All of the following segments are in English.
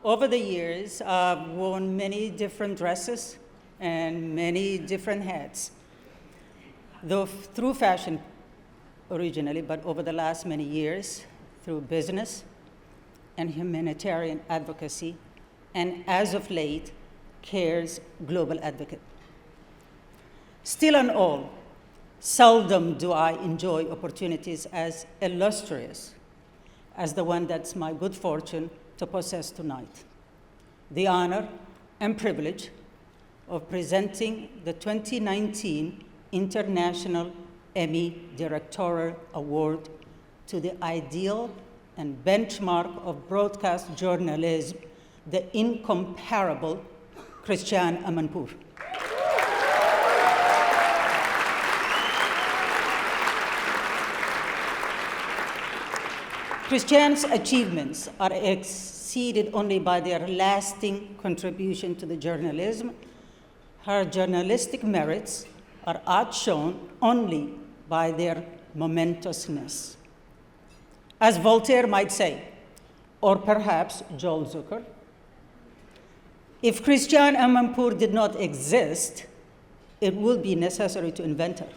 Over the years, I've worn many different dresses and many different hats. Though through fashion originally, but over the last many years, through business and humanitarian advocacy, and as of late, CARE's global advocate. Still and all, seldom do I enjoy opportunities as illustrious as the one that's my good fortune to possess tonight. The honor and privilege of presenting the 2019 International Emmy Directorate Award to the ideal and benchmark of broadcast journalism, the incomparable Christiane Amanpour. Christiane's achievements are exceeded only by their lasting contribution to the journalism. Her journalistic merits are outshone only by their momentousness. As Voltaire might say, or perhaps Joel Zucker, if Christiane Amanpour did not exist, it would be necessary to invent her.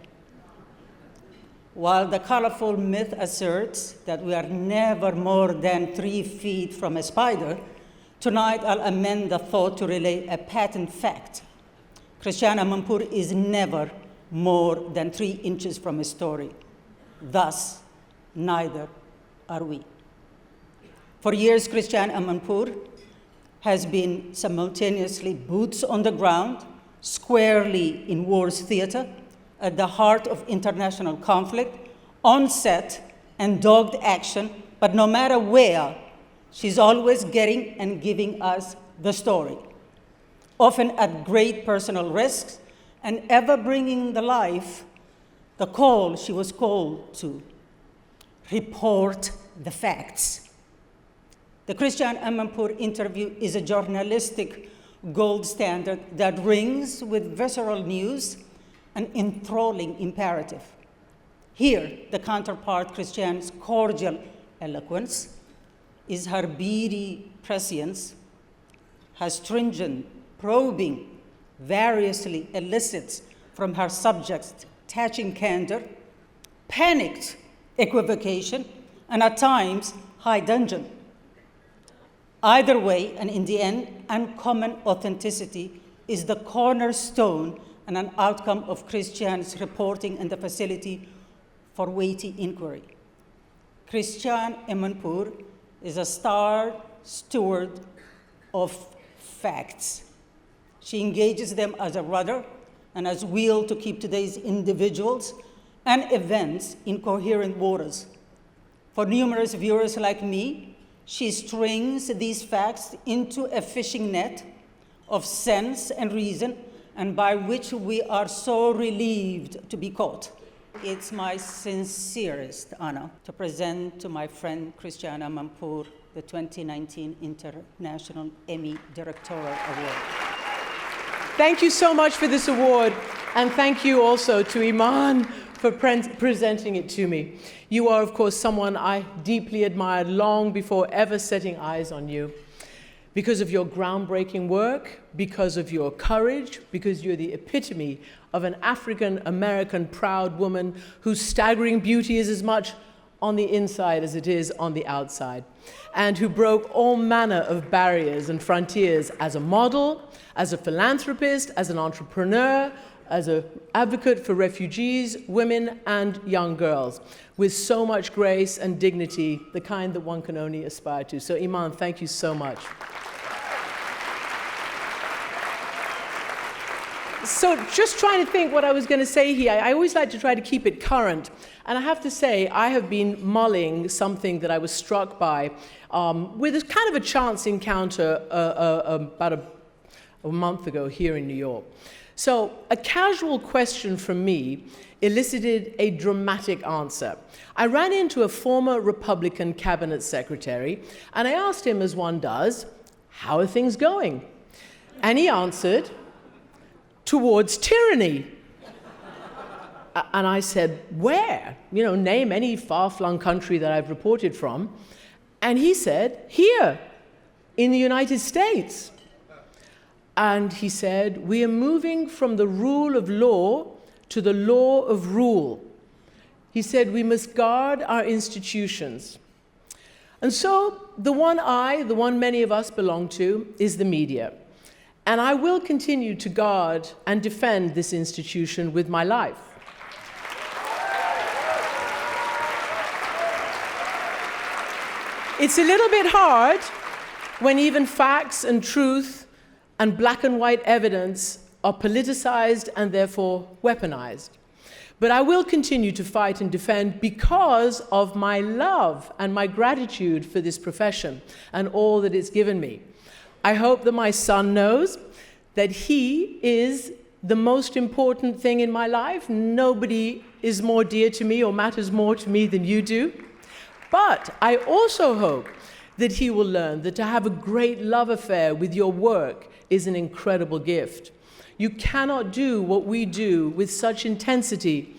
While the colorful myth asserts that we are never more than 3 feet from a spider, tonight I'll amend the thought to relay a patent fact. Christiane Amanpour is never more than 3 inches from a story. Thus, neither are we. For years, Christiane Amanpour has been simultaneously boots on the ground, squarely in war's theater, at the heart of international conflict, on set and dogged action, but no matter where, she's always getting and giving us the story, often at great personal risks, and ever bringing to life the call she was called to: report the facts. The Christiane Amanpour interview is a journalistic gold standard that rings with visceral news and enthralling imperative. Here, the counterpart, Christiane's cordial eloquence, is her beady prescience, her stringent, probing, variously elicits from her subjects touching candor, panicked equivocation, and at times, high dudgeon. Either way, and in the end, uncommon authenticity is the cornerstone and an outcome of Christiane's reporting and the facility for weighty inquiry. Christiane Amanpour is a star steward of facts. She engages them as a rudder and as wheel to keep today's individuals and events in coherent waters. For numerous viewers like me, she strings these facts into a fishing net of sense and reason, and by which we are so relieved to be caught. It's my sincerest honor to present to my friend Christiane Amanpour the 2019 International Emmy Directorate Award. Thank you so much for this award, and thank you also to Iman for presenting it to me. You are, of course, someone I deeply admired long before ever setting eyes on you. Because of your groundbreaking work, because of your courage, because you're the epitome of an African-American proud woman whose staggering beauty is as much on the inside as it is on the outside, and who broke all manner of barriers and frontiers as a model, as a philanthropist, as an entrepreneur, as an advocate for refugees, women, and young girls, with so much grace and dignity, the kind that one can only aspire to. So Iman, thank you so much. So just trying to think what I was going to say here. I always like to try to keep it current. And I have to say, I have been mulling something that I was struck by with a kind of a chance encounter about a month ago here in New York. So a casual question from me elicited a dramatic answer. I ran into a former Republican cabinet secretary, and I asked him, as one does, "How are things going?" And he answered, "Towards tyranny." And I said, "Where? You know, name any far-flung country that I've reported from." And he said, "Here." in the United States. And he said, we are moving from the rule of law to the law of rule. He said, we must guard our institutions. And so the one many of us belong to, is the media. And I will continue to guard and defend this institution with my life. It's a little bit hard when even facts and truth and black and white evidence are politicized and therefore weaponized. But I will continue to fight and defend because of my love and my gratitude for this profession and all that it's given me. I hope that my son knows that he is the most important thing in my life. Nobody is more dear to me or matters more to me than you do. But I also hope that he will learn that to have a great love affair with your work is an incredible gift. You cannot do what we do with such intensity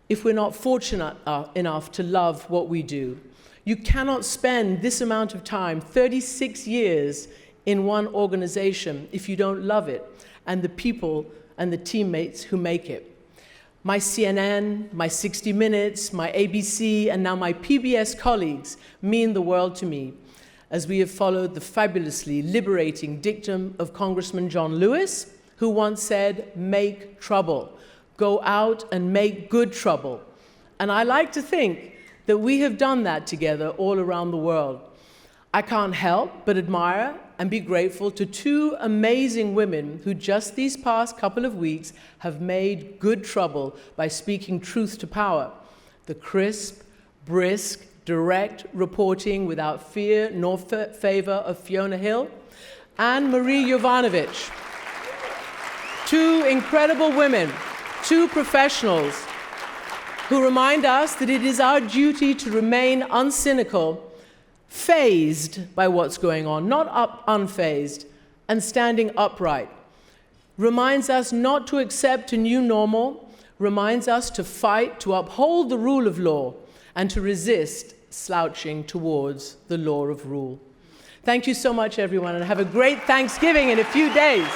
if we're not fortunate enough to love what we do. You cannot spend this amount of time, 36 years, in one organization if you don't love it and the people and the teammates who make it. My CNN, my 60 Minutes, my ABC, and now my PBS colleagues mean the world to me, as we have followed the fabulously liberating dictum of Congressman John Lewis, who once said, make trouble. Go out and make good trouble. And I like to think that we have done that together all around the world. I can't help but admire and be grateful to two amazing women who just these past couple of weeks have made good trouble by speaking truth to power. The crisp, brisk, direct reporting without fear nor favor of Fiona Hill, and Marie Jovanovic. Two incredible women, two professionals who remind us that it is our duty to remain uncynical, fazed by what's going on, not unfazed, and standing upright. Reminds us not to accept a new normal, reminds us to fight to uphold the rule of law and to resist slouching towards the law of rule. Thank you so much, everyone, and have a great Thanksgiving in a few days.